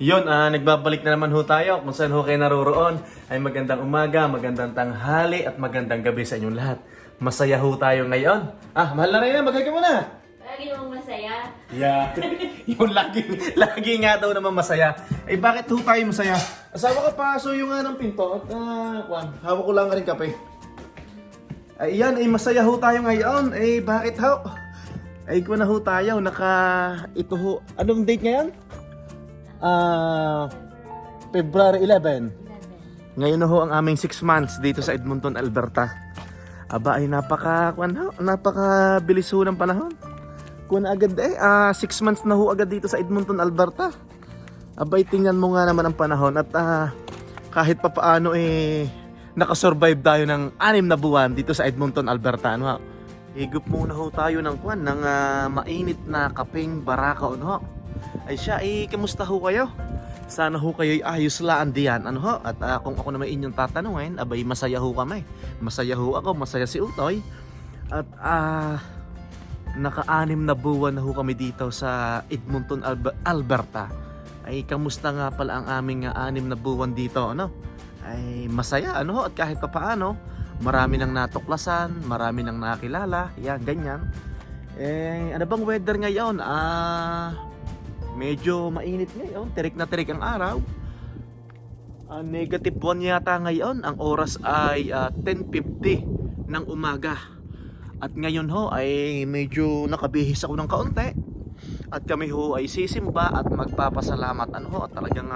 Yun, nagbabalik na naman ho tayo. Kung saan ho kayo naroroon, ay magandang umaga, magandang tanghali, at magandang gabi sa inyong lahat. Masaya ho tayo ngayon. Mahal na rin na, maghay ka muna. Lagi namang masaya. Yeah, yung lagi nga daw naman masaya. Eh bakit ho tayo masaya? Asawa ka pa, so yung ng pinto. At hawak ko lang ka rin kape. Ay yan, masaya ho tayo ngayon. Eh bakit ho? Ay kung na ho tayo, ito ho. Anong date ngayon? February 11. Ngayon na ho ang aming 6 months dito sa Edmonton, Alberta. Aba ay napakabilis ho ng panahon. Kung agad 6 months na ho agad dito sa Edmonton, Alberta. Abay tingnan mo nga naman ang panahon at kahit papaano nakasurvive tayo ng 6 na buwan dito sa Edmonton, Alberta. Higup muna ho tayo ng mainit na kapeng baraka ay siya, kamusta ho kayo? Sana ho kayo ayos laan diyan, At kung ako naman inyong tatanungin, abay masaya ho kami. Masaya ho ako, masaya si Utoy. At naka-6 na buwan na ho kami dito sa Edmonton, Alberta. Ay kamusta nga pala ang aming 6 na buwan dito, Ay masaya, At kahit papaano, marami nang natuklasan, marami nang nakilala, yan, ganyan. Ano bang weather ngayon? Medyo mainit ngayon, tirik na tirik ang araw. Negative 1 yata ngayon. Ang oras ay 10:50 ng umaga. At ngayon ho ay medyo nakabihis ako ng kaunti. At kami ho ay sisimba at magpapasalamat at talagang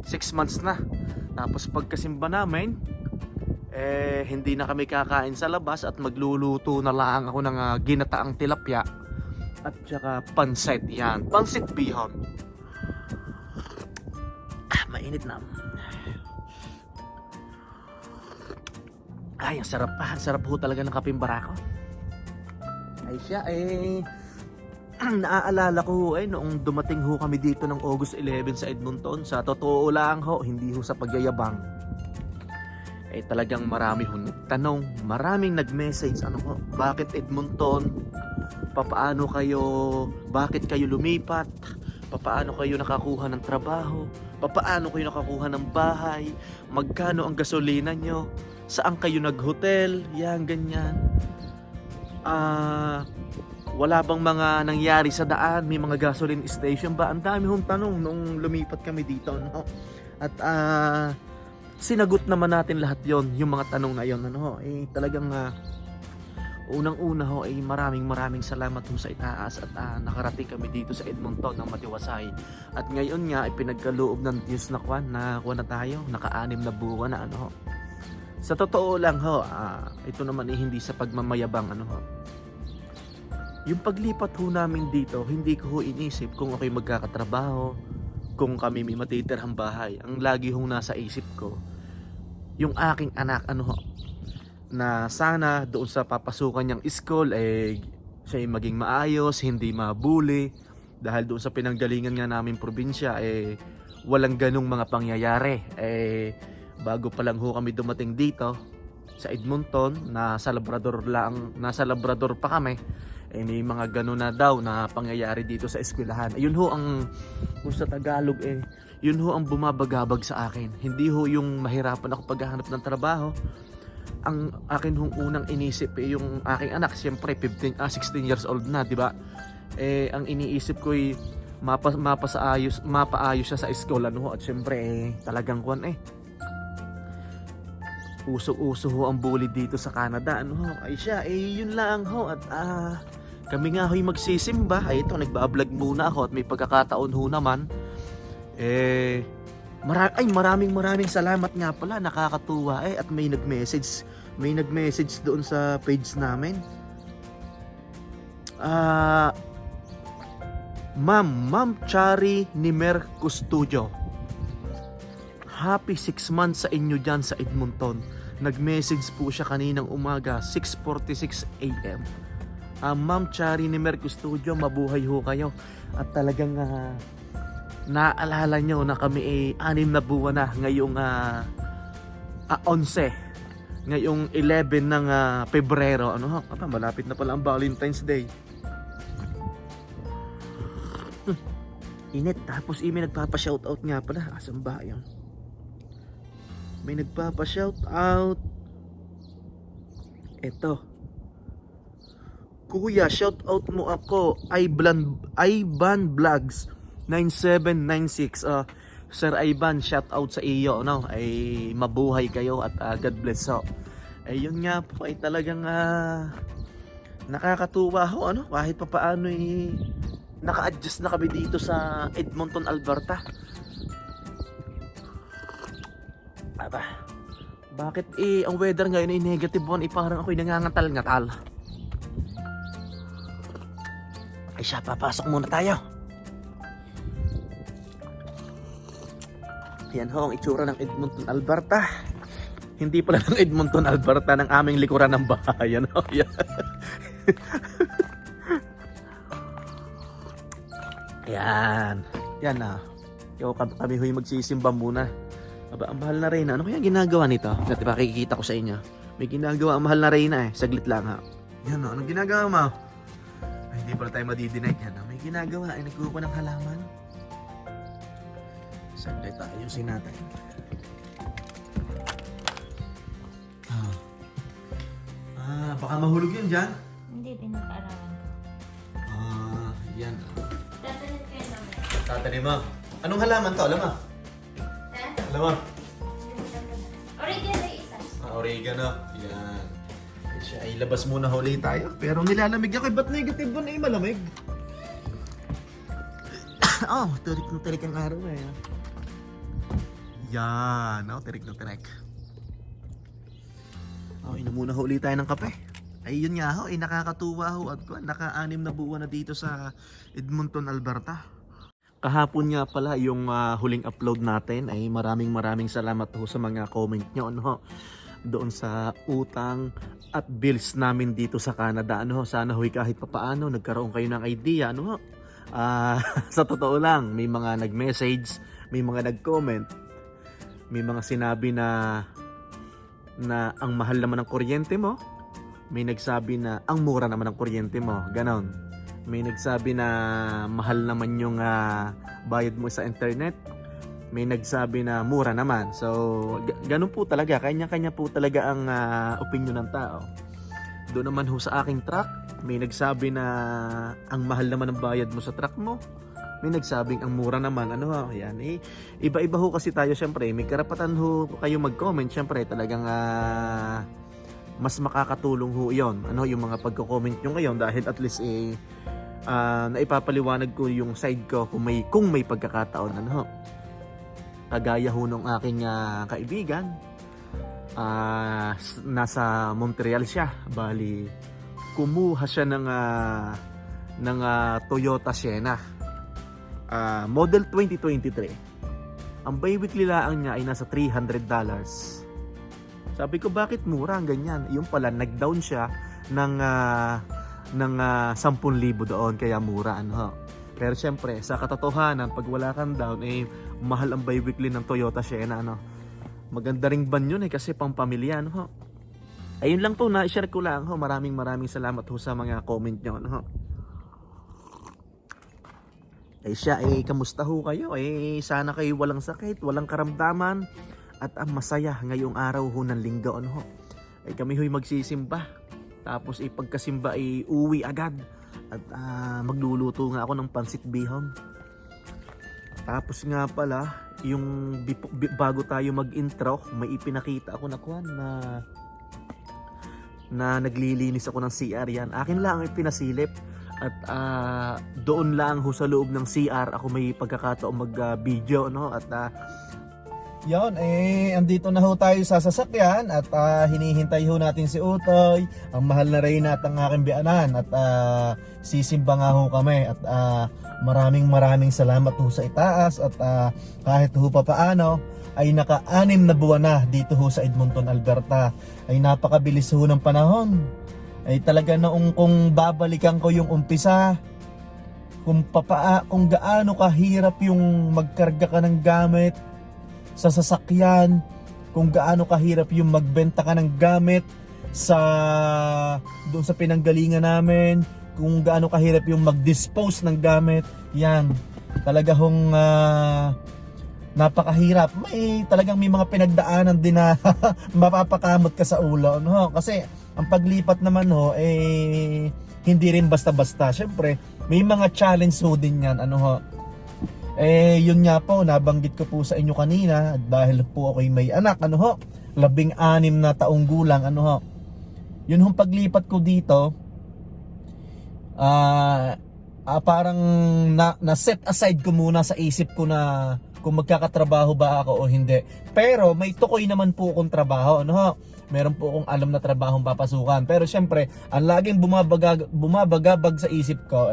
6 months na. Tapos pagkasimba namin, hindi na kami kakain sa labas at magluluto na lang ako ng ginataang tilapia. At saka pansit yan. Pansit bihon. Mainit na. Ay, ang sarap pa. Ang sarap ho talaga ng kapeng barako. Ay siya, naaalala ko noong dumating ho kami dito ng August 11 sa Edmonton. Sa totoo lang ho, hindi ho sa pagyayabang. Talagang marami ho nagtanong. Maraming nag-message. Bakit Edmonton? Papaano kayo, bakit kayo lumipat? Papaano kayo nakakuha ng trabaho? Papaano kayo nakakuha ng bahay? Magkano ang gasolina nyo? Saan kayo nag-hotel? Yan, ganyan. Wala bang mga nangyari sa daan? May mga gasoline station ba? Ang dami hong tanong nung lumipat kami dito, At sinagot naman natin lahat yon, yung mga tanong na yon, talagang unang-una ho ay maraming salamat ho sa itaas at nakarating kami dito sa Edmonton ng matiwasay. At ngayon nga ay pinagkaloob ng Diyos na na tayo, naka-6 na buwan na Sa totoo lang ho, ito naman ay hindi sa pagmamayabang Yung paglipat ho namin dito, hindi ko ho inisip kung ako'y magkakatrabaho, kung kami may matitirhang bahay. Ang lagi hong nasa isip ko, yung aking anak na sana doon sa papasukan niyang school siya ay maging maayos, hindi mabuli. Dahil doon sa pinanggalingan nga namin probinsya walang ganong mga pangyayari. Bago pa lang ho kami dumating dito sa Edmonton, nasa Labrador pa kami, may mga ganon na daw na pangyayari dito sa eskwelahan. Yun ho ang, kung sa Tagalog yun ho ang bumabagabag sa akin. Hindi ho yung mahirapan ako paghahanap ng trabaho. Ang akin hong unang inisip yung aking anak, siyempre 16 years old na, di ba? Ang iniisip ko ay mapaayos siya sa eskwela at siyempre talagang uso-uso ho ang bully dito sa Canada, ay siya, yun lang ho. At kami nga ho'y magsisimba. Ito, nagba-vlog muna ako at may pagkakataon ho naman maraming salamat nga pala, nakakatuwa at may nag-message doon sa page namin. Ma'am Chari Nimer Custodio. Happy 6 months sa inyo dyan sa Edmonton. Nag-message po siya kaninang umaga, 6:46 AM. Ma'am Chari Nimer Custodio, mabuhay ho kayo. At talagang naalala nyo na kami ay 6 na buwan na ngayong 11. Ngayong 11 ng Pebrero. Ano ho? Malapit na pala ang Valentine's Day. Init. Tapos may nagpapa-shoutout nga pala. Asan ba yun? May nagpapa-shoutout. Eto. Kuya, shoutout mo ako. Ivan Vlogs 9796. Sir Ivan, shoutout sa iyo. No? Ay mabuhay kayo at God bless ho. Yun nga po ay talagang nakakatuwa ho. Ano? Kahit pa paano naka-adjust na kami dito sa Edmonton, Alberta. Aba, bakit ang weather ngayon ay negative 1? Parang ako'y nangangatal-ngatal. Ay siya, papasok muna tayo. Yan ho ang itsura ng Edmonton, Alberta. Hindi pala ng Edmonton, Alberta, ng aming likuran ng bahay. Ano? Yan. Yan na. Kami huy magsisimba muna. Aba, ang mahal na Reyna. Ano kaya ginagawa nito? Dati ba kikita ko sa inyo? May ginagawa ang mahal na Reyna eh. Saglit lang ha. Yan o. Anong ginagawa mo? Ay, hindi pala tayo madidinay. Yan o. May ginagawa. Ay, nagkuha ng halaman. Saglit tayo. Ayusin natin. Baka mahulog yun dyan. Hindi, pinag-aralan ko. Yan. Tatanim kayo naman. Tatanim mo. Anong halaman to? Alam mo? Ha? Alam mo? Oregano isa. Oregano. Yan. Ay, siya ay labas muna huli tayo. Pero nilalamig ako. Ba't negative 1 ay malamig? Tirik na tirik ang araw eh. Yan. Tirik na tirik. Inom muna huli tayo ng kape. Ay yun nga ho, nakakatuwa ho at naka-6 na buwan na dito sa Edmonton, Alberta. Kahapon nga pala yung huling upload natin ay maraming salamat ho sa mga comment nyo ano, doon sa utang at bills namin dito sa Canada. Ano, sana ho'y kahit papaano nagkaroon kayo ng idea. Ano, sa totoo lang, may mga nag-message, may mga nag-comment, may mga sinabi na ang mahal naman ng kuryente mo. May nagsabi na ang mura naman ng kuryente mo. Ganon. May nagsabi na mahal naman yung bayad mo sa internet. May nagsabi na mura naman. So, ganun po talaga. Kanya-kanya po talaga ang opinion ng tao. Doon naman ho sa aking truck, may nagsabi na ang mahal naman ng bayad mo sa truck mo. May nagsabing ang mura naman. Ano ho, yan. Iba-iba ho kasi tayo syempre. May karapatan ho kayo mag-comment. Syempre talagang mas makakatulong ho yon. Ano, yung mga pagko-comment nyo ngayon dahil at least naipapaliwanag ko yung side ko kung may pagkakataon. Ano ho. Kagaya ho nung aking kaibigan. Nasa Montreal siya. Bali, kumuha siya ng Toyota Sienna. Model 2023. Ang biweekly laang niya ay nasa $300. Sabi ko, bakit mura ang ganyan? Yung pala, nag-down siya ng 10,000 doon, kaya mura. Ano? Pero syempre, sa katotohanan, pag wala kang down, mahal ang biweekly ng Toyota Sienna. Ano? Maganda ring van yun kasi pang pamilya. Ano? Ayun lang po, na-share ko lang. Maraming salamat ho sa mga comment nyo. Ano? Siya, kamusta ho kayo? Sana kayo walang sakit, walang karamdaman. At masaya ngayong araw ho ng linggo. Ano ho? Kami ho'y magsisimba. Tapos pagkasimba uwi agad. At magluluto nga ako ng pansit bihon. Tapos nga pala, yung bago tayo mag-intro, may ipinakita ako na naglilinis ako ng CR yan. Akin lang ay pinasilip. At doon lang ho sa loob ng CR ako may pagkakataong mag-video. No? At Yon, andito na ho tayo sa sasakyan at hinihintay ho natin si Utoy, ang mahal na Reyna at ang aking bianan at sisimba nga ho kami at maraming salamat ho sa itaas at kahit ho pa paano ay naka-6 na buwan na dito ho sa Edmonton, Alberta. Ay napakabilis ho ng panahon. Ay talaga noong kung babalikan ko yung umpisa, kung gaano kahirap yung magkarga ka ng gamit sa sasakyan, kung gaano kahirap yung magbenta ka ng gamit doon sa pinanggalingan namin, kung gaano kahirap yung mag-dispose ng gamit. Yan, talaga hong napakahirap. May mga pinagdaanan din na mapapakamot ka sa ulo, no? Kasi ang paglipat naman ho hindi rin basta-basta. Syempre, may mga challenge ho din yan, yun nga po, nabanggit ko po sa inyo kanina dahil po ako'y may anak, 16 na taong gulang, yun hong paglipat ko dito, parang na-set aside ko muna sa isip ko na kung magkakatrabaho ba ako o hindi. Pero may tukoy naman po akong trabaho, meron po akong alam na trabahong papasukan. Pero syempre, ang laging bumabagabag sa isip ko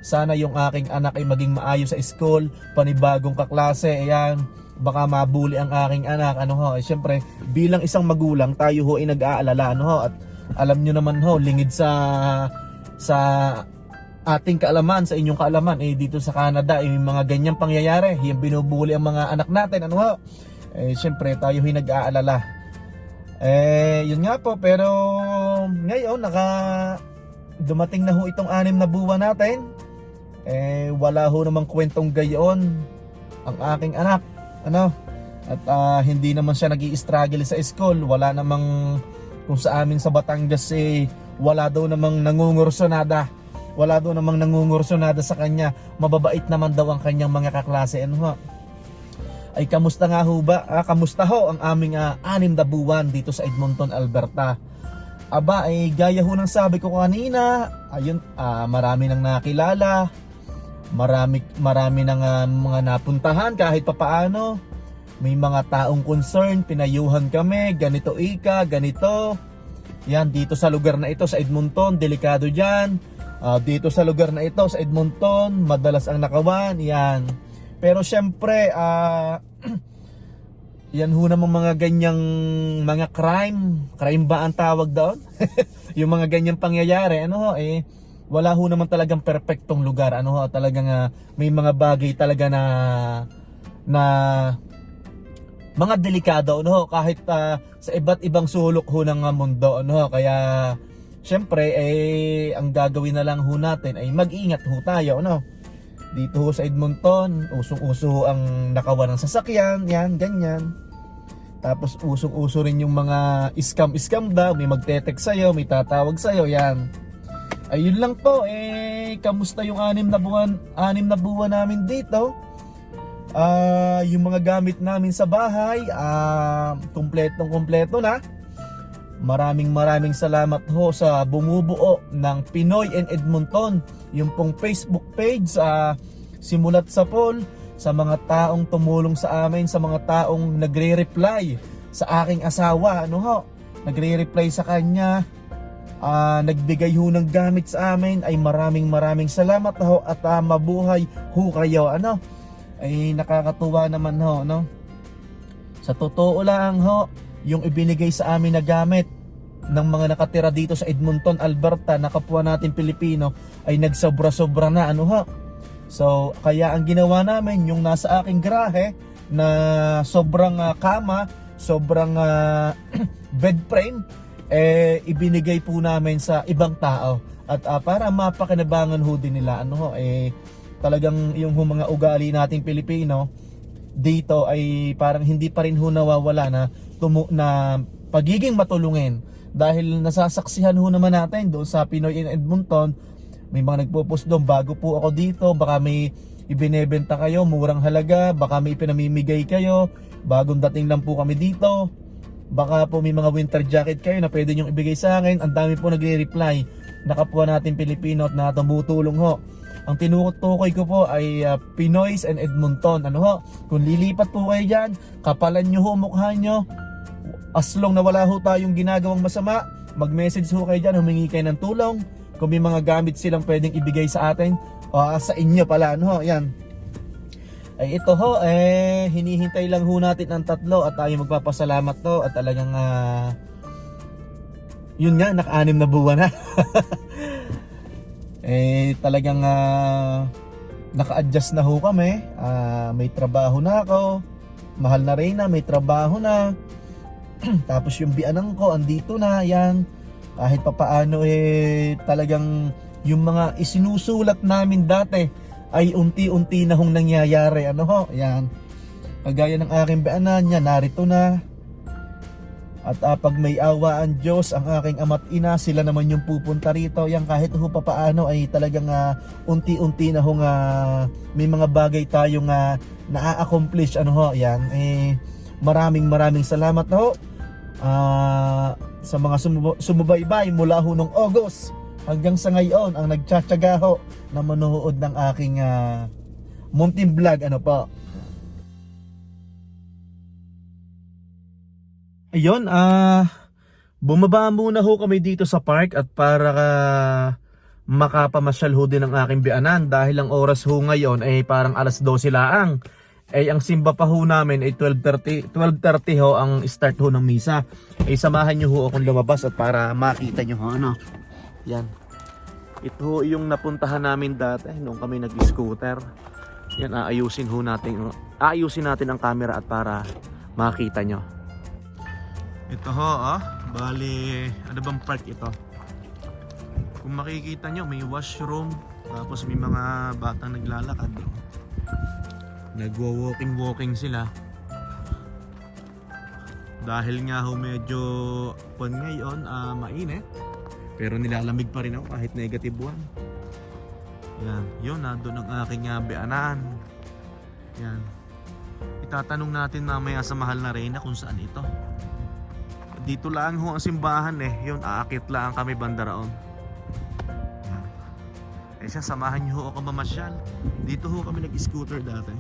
sana yung aking anak ay maging maayos sa school, panibagong kaklase, ayan, baka mabuli ang aking anak, syempre, bilang isang magulang, tayo ho ay nag-aalala, at alam nyo naman ho, lingid sa ating kaalaman, sa inyong kaalaman, dito sa Canada, may mga ganyang pangyayari, yung binubuli ang mga anak natin, syempre, tayo ay nag-aalala. Yun nga po, pero ngayon dumating na ho itong 6 na buwan natin. Wala ho namang kwentong gayon ang aking anak, at hindi naman siya nag-i-struggle sa school. Wala namang, kung sa amin sa Batangas wala daw namang nangungursonada. Wala daw namang nangungursonada sa kanya. Mababait naman daw ang kanyang mga kaklase, ay kamusta nga ho ba? Kamusta ho ang aming 6 na buwan dito sa Edmonton, Alberta? Aba, gaya ho ng sabi ko kanina, ayun, marami nang nakilala, marami nang mga napuntahan kahit papaano. May mga taong concern, pinayuhan kami, ganito ganito. Yan, dito sa lugar na ito sa Edmonton, delikado dyan. Dito sa lugar na ito sa Edmonton, madalas ang nakawan, yan. Pero syempre, yan ho naman mga ganyang mga crime ba ang tawag doon? Yung mga ganyang pangyayari, wala ho naman talagang perfectong lugar, talagang may mga bagay talaga na mga delikado, kahit sa iba't ibang sulok ho ng mundo, kaya syempre, ang gagawin na lang ho natin ay mag-ingat ho tayo, dito ho sa Edmonton, usong-uso ang nakawan ng sasakyan, yan, ganyan. Tapos usong-uso rin yung mga scam daw, may magte-text sa'yo, may tatawag sa'yo, yan. Ayun lang po, kamusta yung 6 na buwan namin dito? Yung mga gamit namin sa bahay, kumpleto na. Maraming salamat ho sa bumubuo ng Pinoy in Edmonton, yung pong Facebook page, simulat sa poll, sa mga taong tumulong sa amin, sa mga taong nagre-reply sa aking asawa, nagre-reply sa kanya, nagbigay ho ng gamit sa amin, ay maraming salamat ho at mabuhay ho kayo, ay nakakatuwa naman ho, sa totoo lang ho, yung ibinigay sa amin na gamit ng mga nakatira dito sa Edmonton, Alberta, na kapwa natin Pilipino, ay nagsobra-sobra na, So, kaya ang ginawa namin, yung nasa aking garahe na sobrang kama, sobrang bed frame, ibinigay po namin sa ibang tao. At para mapakinabangan ho din nila, talagang yung mga ugali nating Pilipino dito ay parang hindi pa rin ho nawawala na pagiging matulungin, dahil nasasaksihan ho naman natin doon sa Pinoy in Edmonton, may mga nagpo-post doon, bago po ako dito, baka may ibinebenta kayo, murang halaga, baka may pinamimigay kayo, bagong dating lang po kami dito, baka po may mga winter jacket kayo na pwede nyong ibigay sa akin. Ang dami po nagre-reply na kapwa natin Pilipino at na tumutulong ho. Ang tinutukoy ko po ay Pinoy's and Edmonton. Ano ho? Kung lilipat po kayo dyan, kapalan nyo ho mukha nyo. As long na wala ho tayong ginagawang masama, mag-message ho kayo dyan, humingi kayo ng tulong. Kung may mga gamit silang pwedeng ibigay sa atin, o sa inyo pala, ano ho, yan. Ay ito ho, hinihintay lang ho natin ang 3 at tayo magpapasalamat to at talagang yun nga, naka-6 na buwan na. Talagang naka-adjust na ho kami. May trabaho na ako. Mahal na Reyna, may trabaho na. Tapos yung bianang ko andito na, yan. Kahit papaano talagang yung mga isinusulat namin dati ay unti-unti na hong nangyayari. Ano ho, yan. Kagaya ng aking bianan niya, narito na. At pag may awa ang Diyos, ang aking ama't ina, sila naman yung pupunta rito. Yan, kahit ho papaano ay talagang unti-unti na hong may mga bagay tayong na-accomplish. Ano ho, yan. Maraming salamat ho sa mga sumubaybay mula ho nung August hanggang sa ngayon ang nagtsatsaga ho na manood ng aking munting vlog. Ano po, ayun, bumaba muna ho kami dito sa park at para makapamasyal ho din ang aking bianan dahil ang oras ho ngayon ay parang alas 12 laang. Ang simba pa ho namin ay 12:30 ho ang start ho ng misa. Samahan nyo ho akong lumabas at para makita nyo ho, ano. Yan. Ito ho yung napuntahan namin dati nung kami nag-scooter. Yan, aayusin natin ang camera at para makita nyo. Ito ho, bali, ano bang park ito? Kung makikita nyo, may washroom, tapos may mga batang naglalakad. Nagwo-walking sila. Dahil nga ho medyo ngayon, mainit. Pero nilalamig pa rin ako kahit negative 1. Yan, yun, doon ang aking bianan. Yan. Itatanong natin mamaya sa mahal na Reyna kung saan ito. Dito lang ho ang simbahan yun, aakit lang kami bandaraon. Siya, samahan niyo ho ako mamasyal. Dito ho kami nag-scooter dati.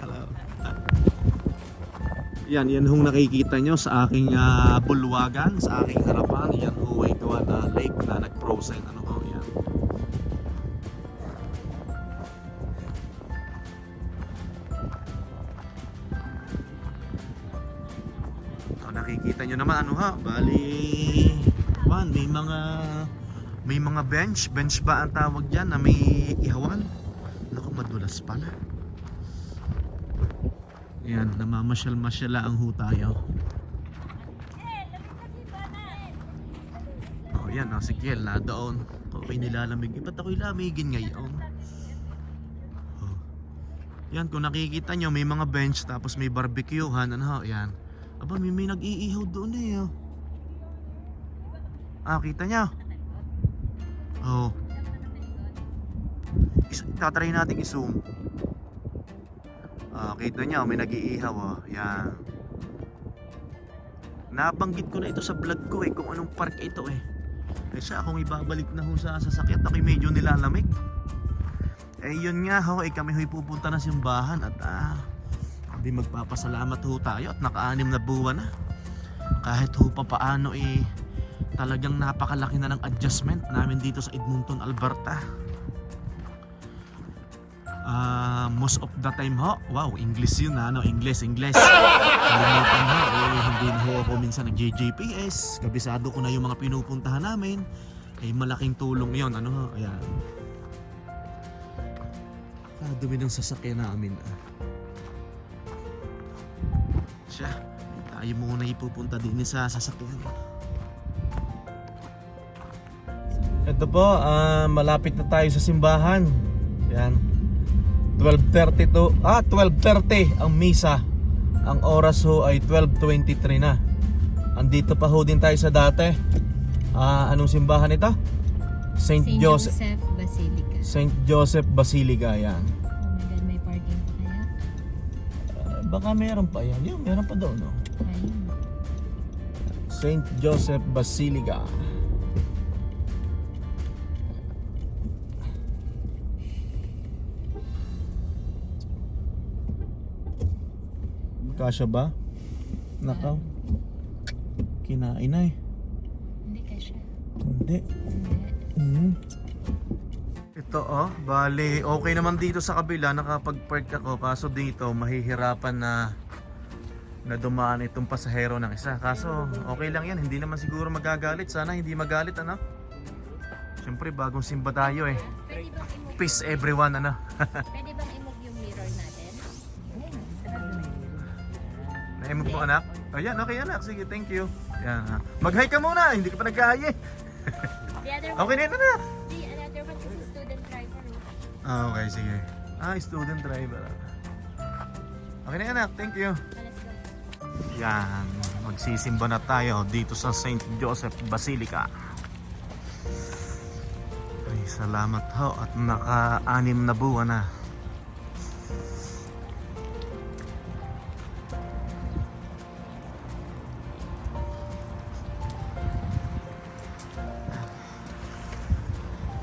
Hello. Yan hong nakikita nyo sa aking bulwagan, sa aking harapan. Yan ho ay gawa na lake na nag-frozen. Ano ho, yan. Nakikita nyo naman, ano ha, bali may mga bench ba ang tawag dyan na may ihawan. Naku, madulas pala. Yan, namamasyal-masyala ang ho tayo. Yan, si Kiel na doon. Okay, nilalamig. Ba't ako'y lamigin ngayon? Yan, kung nakikita nyo, may mga bench tapos may barbecuehan. Ano, yan. Aba, may nag-iihaw doon kita nyo? Tatry natin i-zoom. Kita nyo, may nag-iihaw. Yan. Nabanggit ko na ito sa vlog ko kung anong park ito siya, kung ibabalik na ho sa sasakyan, ako'y medyo nilalamig. Yun nga ho, kami ho'y pupunta na simbahan at di magpapasalamat ho tayo at naka-6 na buwan na. Kahit ho pa paano talagang napakalaki na ng adjustment namin dito sa Edmonton, Alberta. Most of the time ho, wow, English yun English. Kalimutan ho, hindi na ho ako minsan nag-JJPS. Kabisado ko na yung mga pinupuntahan namin. Malaking tulong yun, ayan. Dumi ng sasakyan namin. Siya, tayo muna ipupunta din sa sasakyan. Ito po, malapit na tayo sa simbahan. Yan. 12:30 ang misa. Ang oras ho ay 12:23 na. Andito pa ho din tayo sa dati. Anong simbahan ito? St. Joseph Basilica. St. Joseph Basilica, yan. Oh my God, may parking pa kaya? Baka meron pa yan. Meron pa doon, Ayun. St. Joseph Basilica. Kasya ba? Nakaw. Kinain na eh. Hindi ka siya. Hindi. Hindi. Ito oh, bali okay naman dito sa kabila, nakapag-park ako, kaso dito mahihirapan na dumaan itong pasahero ng isa. Kaso okay lang yan, hindi naman siguro magagalit. Sana hindi magalit, ano? Siyempre bagong simba tayo eh. Pwede bang i-move? Peace everyone, ano? Pwede bang i-move yung mirror natin? Naimog mo anak? Ayan, okay anak, sige, thank you. Yan, ha. Mag-hi ka muna, hindi ka pa nag-hi eh. The other Okay na yan anak. The another one is a student driver. Ah, okay, sige. Ah, student driver. Okay na anak, thank you. Let's go. Yan, magsisimba na tayo dito sa St. Joseph Basilica. Ay, salamat ho at naka-6 na buwan na.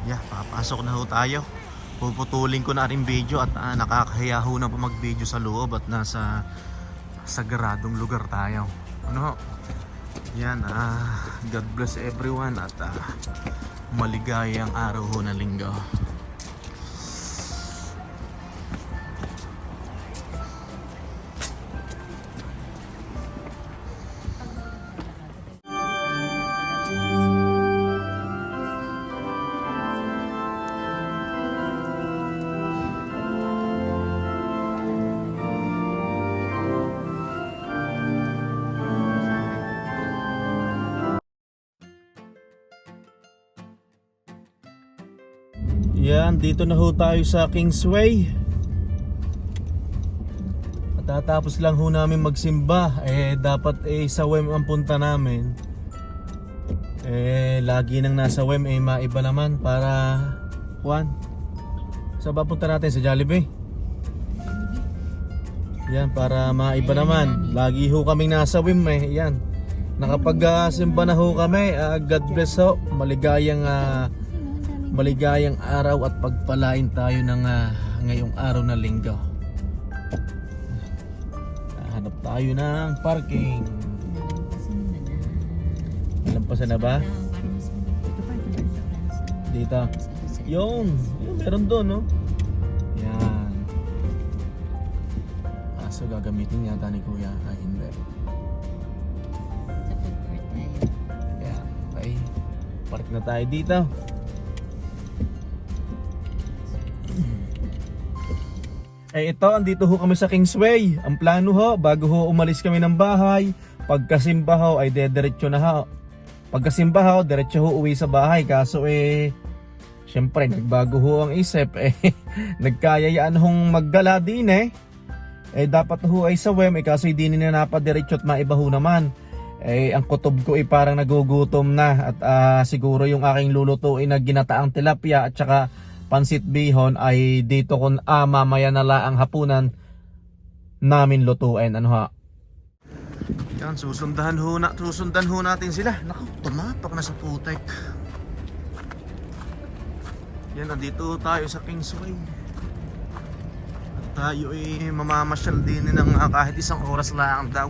Yeah, papasok na ho tayo. Puputulin ko na rin video at nakakahiya ho na po mag-video sa loob at nasa sagradong lugar tayo. Ano ho? Yan, God bless everyone at maligayang araw ho na linggo. Yan, dito na ho tayo sa Kingsway. Tatapos lang ho namin magsimba. Dapat sa WEM ang punta namin. Lagi nang nasa WEM maiba naman para Juan. Saan ba punta natin? Sa Jollibee? Yan, para maiba naman. Lagi ho kaming nasa WEM Yan. Nakapag-simba na ho kami. God bless ho. Maligayang araw at pagpalain tayo ng ngayong araw na linggo. Hanap tayo ng parking. Lampasan na ba? Dito. Yung meron doon, no? Yan. So gagamitin yata ni Kuya. Hindi. Sa food court tayo. Yan. Okay. Park na tayo dito. Ito, andito ho kami sa Kingsway. Ang plano ho, bago ho umalis kami ng bahay, pagkasimba ho ay dediretso na ho. Pagkasimba ho, diretso ho uwi sa bahay. Kaso syempre nagbago ho ang isip. Nagkayayaan hong maggala din dapat ho ay sa WEM kaso hindi na napadiretso at maiba ho naman. Ang kutob ko parang nagugutom na at siguro yung aking lulutuin na ginataang tilapia at saka pansit bihon ay dito kung mamaya na lang hapunan namin lutuin. Ano ha? Yan, susundan ho natin sila. Naku, tumapak na sa putek. Yan, nandito tayo sa Kingsway. At tayo mamamasyal din ng kahit isang oras lang daw.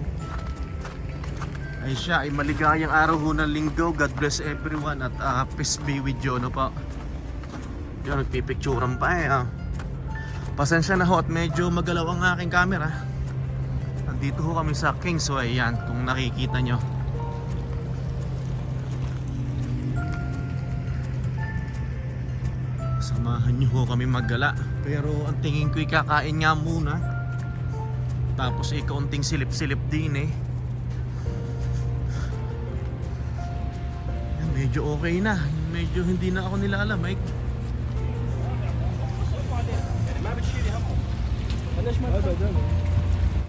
Ay siya, ay maligayang araw ho ng linggo. God bless everyone at peace be with you, no pa. Yan, nagpipicturan pa Pasensya na ho at medyo magalaw ang aking camera. Nandito ho kami sa Kingsway. Yan, kung nakikita nyo. Samahan nyo ho kami maggala. Pero ang tingin ko'y kakain nga muna. Tapos kaunting silip-silip din Yan, medyo okay na. Medyo hindi na ako nilalamig.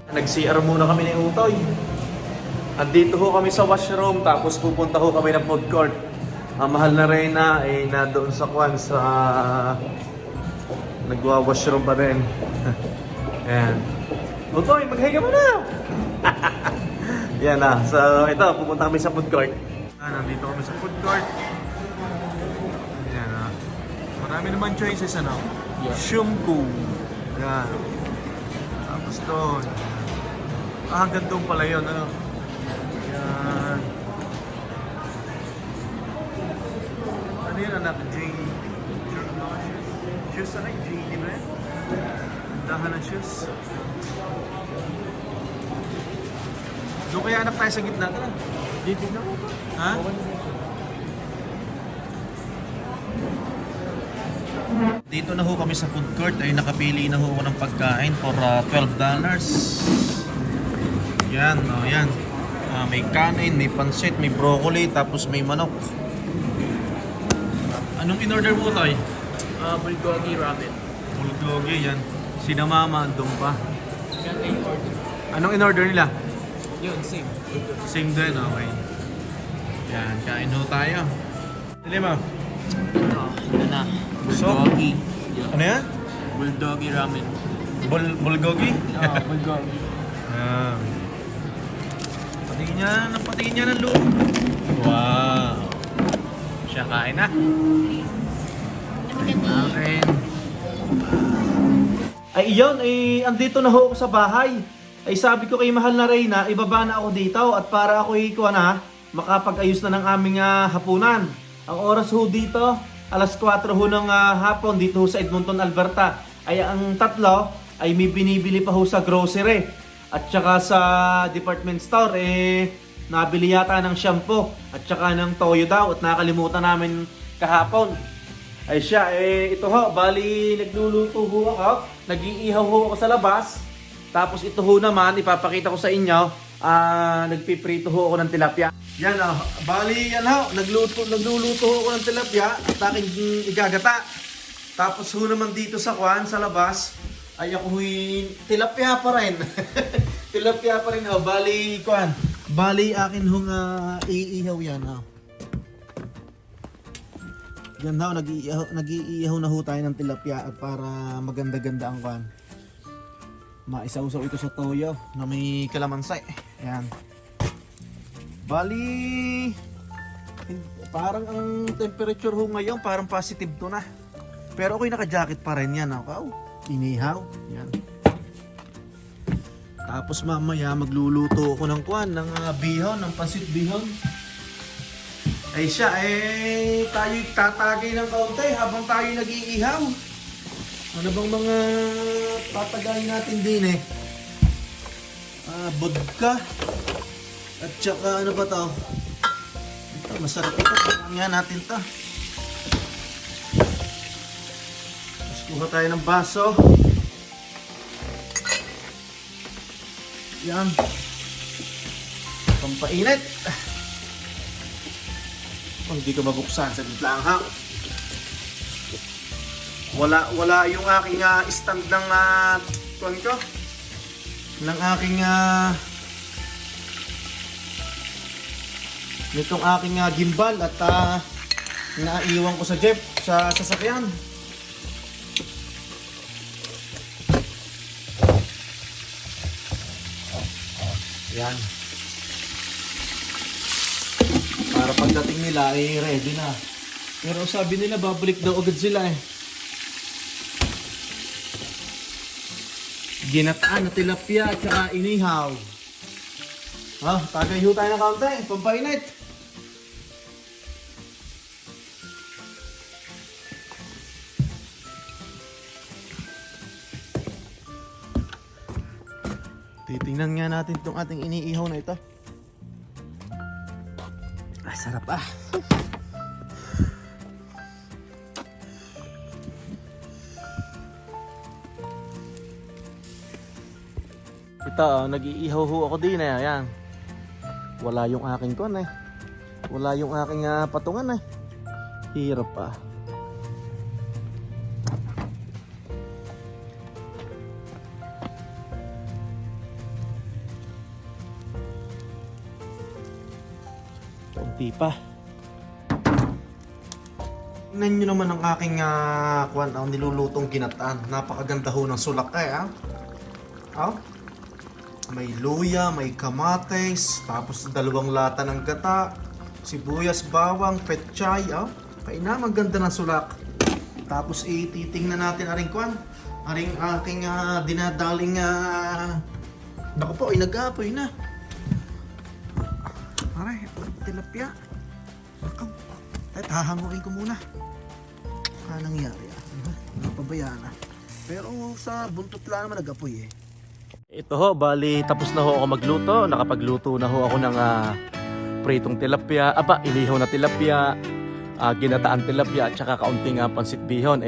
Nag-CR muna kami ni Utoy. Andito ho kami sa washroom, tapos pupunta ho kami ng food court. Ang mahal na Reyna na doon sa Kwan sa nagwa-washroom pa rin. Ayan. Utoy, mag-hi ka muna! Yan na. So, ito, pupunta kami sa food court. Nandito kami sa food court. Yan na. Marami naman choices, ano? Yeah. Shumku. Yan. Tapos doon. Hanggang doon pala yun, ano? Yan. Ano yun, anak? Shoes, ano? J, ba yun? Dahan ng shoes. Doon kaya anak tayo sa gitna ka lang. Dito na ko. Ha? Dito na ho kami sa food court ay nakapili na ho ako ng pagkain for $12. Yan, oh, yan. May kanin, may pansit, may broccoli, tapos may manok. Anong in-order mo, Toy? Bulgogi ramen. Bulgogi, yan. Sinamama, andun pa. Yan ay order. Anong in-order nila? Yun, same. Same din, okay. Yan, kain ho tayo. Dili mo. Ito na. So? Bulgogi. Ano yan? Bulgogi ramen. Bulgogi? Bulgogi. Yan. Patingin niya ng loob. Wow. Siya kain na. Akin. Ay iyon, andito na ho ako sa bahay. Ay sabi ko kay mahal na Reyna, ibaba na ako dito at para ako ikuha na, makapag-ayos na ng aming hapunan. Ang oras ho dito, alas 4 ho ng hapon dito ho sa Edmonton, Alberta. Ay ang tatlo ay may binibili pa ho sa grocery. At saka sa department store, nabili yata ng shampoo at saka ng toyo daw at nakalimutan namin kahapon. Ay siya, ito ho, bali nagluluto ho ako, nag-iihaw ho ako sa labas. Tapos ito ho naman, ipapakita ko sa inyo, nagpiprito ho ako ng tilapia. Yan ho, bali yan ho, nagluluto ho ako ng tilapia at aking igagata. Tapos ho naman dito sa kwan, sa labas, ay ako huy, tilapia pa rin. Tilapia pa rin ho, bali kwan. Bali akin hong iihaw yan ho. Yan daw, nag-iihaw na ho tayo ng tilapia at para maganda-ganda ang kwan. Maisaw-saw ito sa toyo na may kalamansi. Yan. Bali, parang ang temperature ho ngayon, parang positive to na. Pero ako'y naka-jacket pa rin yan. Oh, inihaw. Yan. Tapos mamaya magluluto ako ng kwan, ng bihon, ng pansit bihon. Ay siya, tayo'y tatagay ng kaunti habang tayo nag-iihaw. Ano bang mga tatagay natin din vodka. At saka ano ba to? Ito, masarap ito. Tingnan natin to. Tapos kuha tayo ng baso. Yan. Pampainit. Hindi ko mabuksan sa lang ha. Wala yung aking stand ng tuwan ko. Ng aking nitong aking gimbal at naiiwan ko sa jeep sa sasakyan. Yan. Para pagdating nila ay ready na. Pero sabi nila babalik daw agad sila Ginataan na tilapia at saka inihaw. Tagay ho tayo ng kaunti. Pampainit. Titingnan nga natin itong ating iniihaw na ito. Sarap Ito, nag-iihaw ho ako din Ayan. Wala yung aking kon Wala yung aking patungan Hirap Kaunti pa. Tingnan nyo naman ang aking nilulutong ginataan. Napakaganda ho ng sulak may luya, may kamates, tapos 2 lata ng gata, sibuyas, bawang, petchay, kaya na, maganda ng sulak. Tapos ititingnan natin aring kwan, aring aking dinadaling, naku po, nag-aapoy na. Aray, tilapia. At hahanguin ko muna. Nangyari napabayaan na. Pero sa buntot lang naman nag-apoy eh. Ito ho, bali tapos na ho ako magluto. Nakapagluto na ho ako ng pritong tilapia. Inihaw na tilapia, ginataan tilapia, at saka kaunting pansit bihon.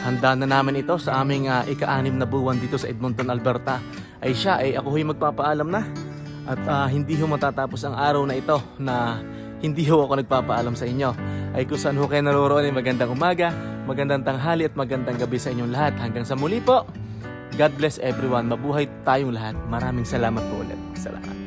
Handa na namin ito sa aming ika-6 na buwan dito sa Edmonton, Alberta. Ay siya, ako ho'y magpapaalam na. At hindi ho matatapos ang araw na ito na hindi ho ako nagpapaalam sa inyo. Ay kung saan ho kayo naroroon, magandang umaga, magandang tanghali at magandang gabi sa inyong lahat. Hanggang sa muli po. God bless everyone. Mabuhay tayong lahat. Maraming salamat po ulit. Salamat.